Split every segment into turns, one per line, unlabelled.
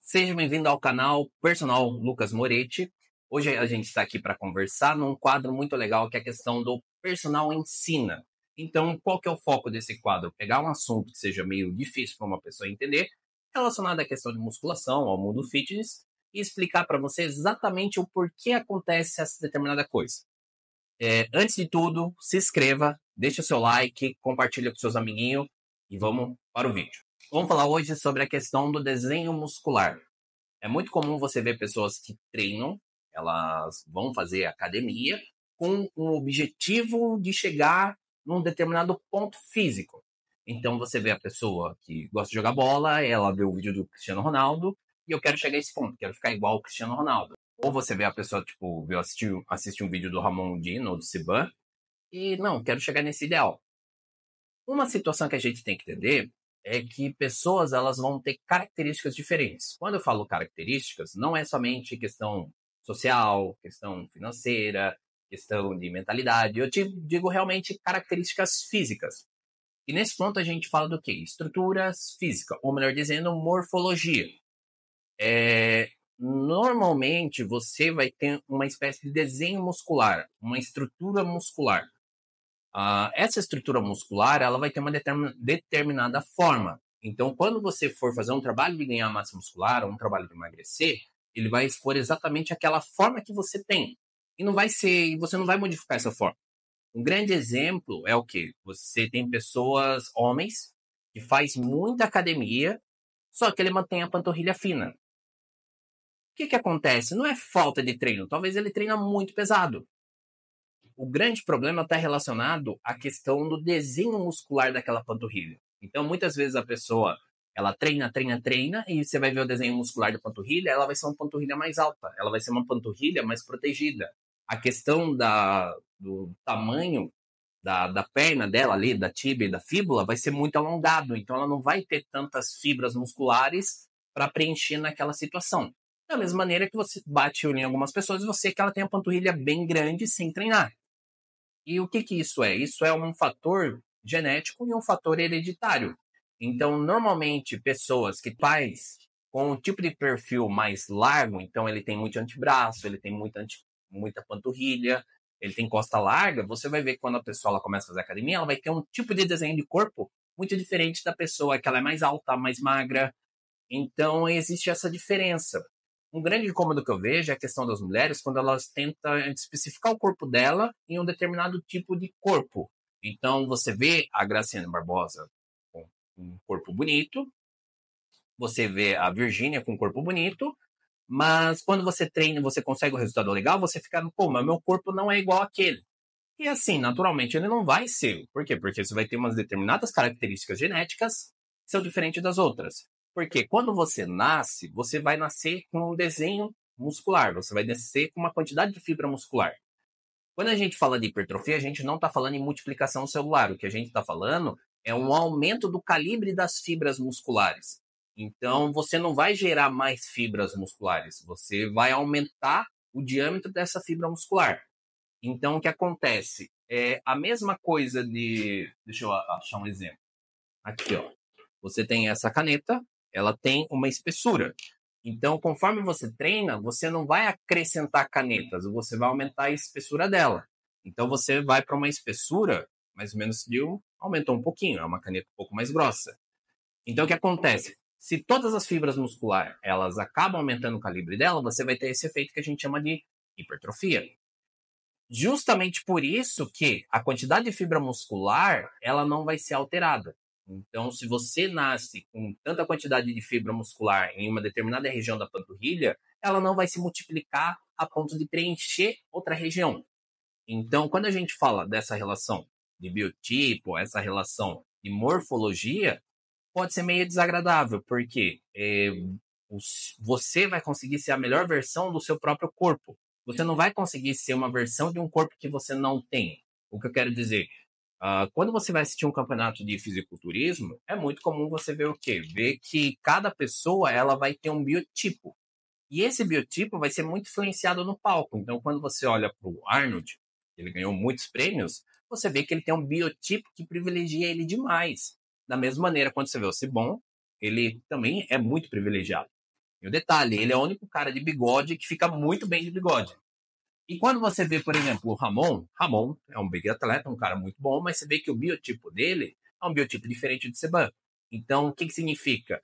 Seja bem-vindo ao canal Personal Lucas Moretti. Hoje a gente está aqui para conversar num quadro muito legal que é a questão do personal ensina. Então, qual que é o foco desse quadro? Pegar um assunto que seja meio difícil para uma pessoa entender, relacionado à questão de musculação, ao mundo fitness, e explicar para você exatamente o porquê acontece essa determinada coisa. Antes de tudo, se inscreva, deixe o seu like, compartilhe com seus amiguinhos e vamos para o vídeo. Vamos falar hoje sobre a questão do desenho muscular. É muito comum você ver pessoas que treinam, elas vão fazer academia com o objetivo de chegar num determinado ponto físico. Então você vê a pessoa que gosta de jogar bola, ela vê o vídeo do Cristiano Ronaldo e eu quero chegar a esse ponto, quero ficar igual ao Cristiano Ronaldo. Ou você vê a pessoa, tipo, assistir um vídeo do Ramon Dino ou do Siban e não, quero chegar nesse ideal. Uma situação que a gente tem que entender é que pessoas elas vão ter características diferentes. Quando eu falo características, não é somente questão social, questão financeira, questão de mentalidade. Eu te digo realmente características físicas. E nesse ponto a gente fala do quê? Estruturas físicas, ou melhor dizendo, morfologia. Normalmente você vai ter uma espécie de desenho muscular, uma estrutura muscular. Essa estrutura muscular ela vai ter uma determinada forma. Então, quando você for fazer um trabalho de ganhar massa muscular ou um trabalho de emagrecer, ele vai expor exatamente aquela forma que você tem. E não vai ser, você não vai modificar essa forma. Um grande exemplo é o que? Você tem pessoas, homens, que faz muita academia, só que ele mantém a panturrilha fina. O que acontece? Não é falta de treino, talvez ele treina muito pesado. O grande problema está relacionado à questão do desenho muscular daquela panturrilha. Então, muitas vezes a pessoa, ela treina, treina, treina, e você vai ver o desenho muscular da panturrilha, ela vai ser uma panturrilha mais alta, ela vai ser uma panturrilha mais protegida. A questão do tamanho da perna dela ali, da tíbia e da fíbula, vai ser muito alongado, então ela não vai ter tantas fibras musculares para preencher naquela situação. Da mesma maneira que você bate em algumas pessoas, você que ela tem a panturrilha bem grande sem treinar. E o que isso é? Isso é um fator genético e um fator hereditário. Então, normalmente, pessoas que faz com um tipo de perfil mais largo, então ele tem muito antebraço, ele tem muita panturrilha, ele tem costa larga, você vai ver que quando a pessoa ela começa a fazer academia, ela vai ter um tipo de desenho de corpo muito diferente da pessoa que ela é mais alta, mais magra. Então, existe essa diferença. Um grande incômodo que eu vejo é a questão das mulheres quando elas tentam especificar o corpo dela em um determinado tipo de corpo. Então, você vê a Graciane Barbosa com um corpo bonito, você vê a Virgínia com um corpo bonito, mas quando você treina e você consegue um resultado legal, você fica, pô, mas meu corpo não é igual àquele. E assim, naturalmente, ele não vai ser. Por quê? Porque você vai ter umas determinadas características genéticas que são diferentes das outras. Porque quando você nasce, você vai nascer com um desenho muscular, você vai nascer com uma quantidade de fibra muscular. Quando a gente fala de hipertrofia, a gente não está falando em multiplicação celular. O que a gente está falando é um aumento do calibre das fibras musculares. Então, você não vai gerar mais fibras musculares, você vai aumentar o diâmetro dessa fibra muscular. Então, o que acontece? É a mesma coisa de. Deixa eu achar um exemplo. Aqui, ó. Você tem essa caneta, ela tem uma espessura. Então, conforme você treina, você não vai acrescentar canetas, você vai aumentar a espessura dela. Então, você vai para uma espessura, mais ou menos aumentou um pouquinho, é uma caneta um pouco mais grossa. Então, o que acontece? Se todas as fibras musculares elas acabam aumentando o calibre dela, você vai ter esse efeito que a gente chama de hipertrofia. Justamente por isso que a quantidade de fibra muscular ela não vai ser alterada. Então, se você nasce com tanta quantidade de fibra muscular em uma determinada região da panturrilha, ela não vai se multiplicar a ponto de preencher outra região. Então, quando a gente fala dessa relação de biotipo, essa relação de morfologia, pode ser meio desagradável, porque você vai conseguir ser a melhor versão do seu próprio corpo. Você não vai conseguir ser uma versão de um corpo que você não tem. O que eu quero dizer? Quando você vai assistir um campeonato de fisiculturismo, é muito comum você ver o quê? Ver que cada pessoa ela vai ter um biotipo. E esse biotipo vai ser muito influenciado no palco. Então, quando você olha para o Arnold, ele ganhou muitos prêmios, você vê que ele tem um biotipo que privilegia ele demais. Da mesma maneira, quando você vê o Sibon, ele também é muito privilegiado. E o detalhe, ele é o único cara de bigode que fica muito bem de bigode. E quando você vê, por exemplo, o Ramon é um big atleta, um cara muito bom, mas você vê que o biotipo dele é um biotipo diferente do Seban. Então, o que significa?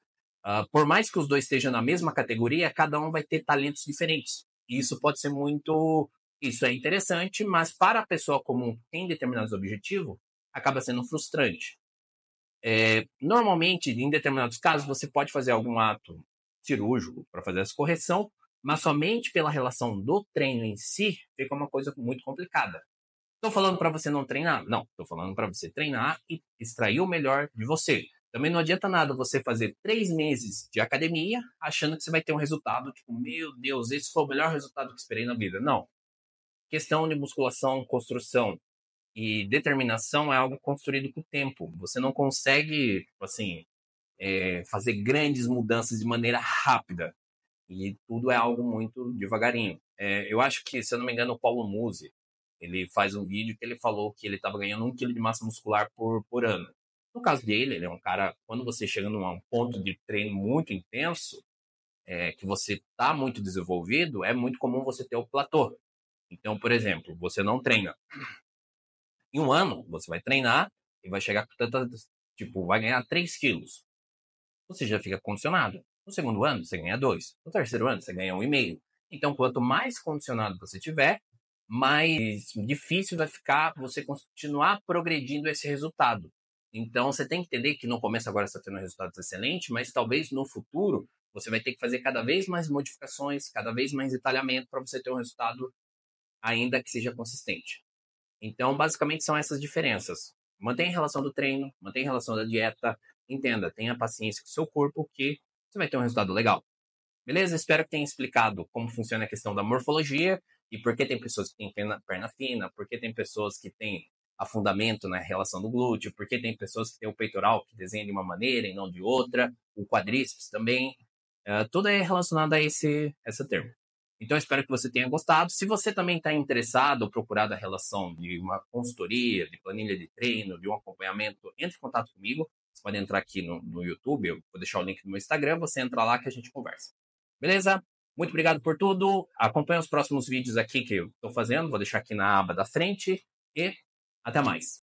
Por mais que os dois estejam na mesma categoria, cada um vai ter talentos diferentes. E isso pode ser muito. Isso é interessante, mas para a pessoa comum que tem determinados objetivos, acaba sendo frustrante. Normalmente, em determinados casos, você pode fazer algum ato cirúrgico para fazer essa correção, mas somente pela relação do treino em si, fica uma coisa muito complicada. Estou falando para você não treinar? Não, estou falando para você treinar e extrair o melhor de você. Também não adianta nada você fazer 3 meses de academia achando que você vai ter um resultado, tipo, meu Deus, esse foi o melhor resultado que esperei na vida. Não. Questão de musculação, construção e determinação é algo construído com o tempo. Você não consegue, tipo assim, fazer grandes mudanças de maneira rápida. E tudo é algo muito devagarinho. Eu acho que, se eu não me engano, o Paulo Musi, ele faz um vídeo que ele falou que ele estava ganhando 1 quilo de massa muscular por ano. No caso dele, ele é um cara, quando você chega num ponto de treino muito intenso, que você está muito desenvolvido, é muito comum você ter o platô. Então, por exemplo, você não treina. Em um ano, você vai treinar e vai chegar com tantas, tipo, vai ganhar 3 quilos. Você já fica condicionado. No segundo ano, você ganha 2. No terceiro ano, você ganha 1,5. Então, quanto mais condicionado você tiver, mais difícil vai ficar você continuar progredindo esse resultado. Então, você tem que entender que no começo agora você está tendo resultados excelentes, mas talvez no futuro você vai ter que fazer cada vez mais modificações, cada vez mais detalhamento para você ter um resultado ainda que seja consistente. Então, basicamente, são essas diferenças. Mantenha a relação do treino, mantenha a relação da dieta, entenda, tenha paciência com o seu corpo que você vai ter um resultado legal. Beleza? Espero que tenha explicado como funciona a questão da morfologia e por que tem pessoas que têm perna fina, por que tem pessoas que têm afundamento na relação do glúteo, por que tem pessoas que têm o peitoral que desenha de uma maneira e não de outra, o quadríceps também. Tudo é relacionado a esse termo. Então, espero que você tenha gostado. Se você também está interessado ou procurado a relação de uma consultoria, de planilha de treino, de um acompanhamento, entre em contato comigo. Você pode entrar aqui no YouTube, eu vou deixar o link no meu Instagram, você entra lá que a gente conversa. Beleza? Muito obrigado por tudo. Acompanhe os próximos vídeos aqui que eu estou fazendo. Vou deixar aqui na aba da frente. E até mais.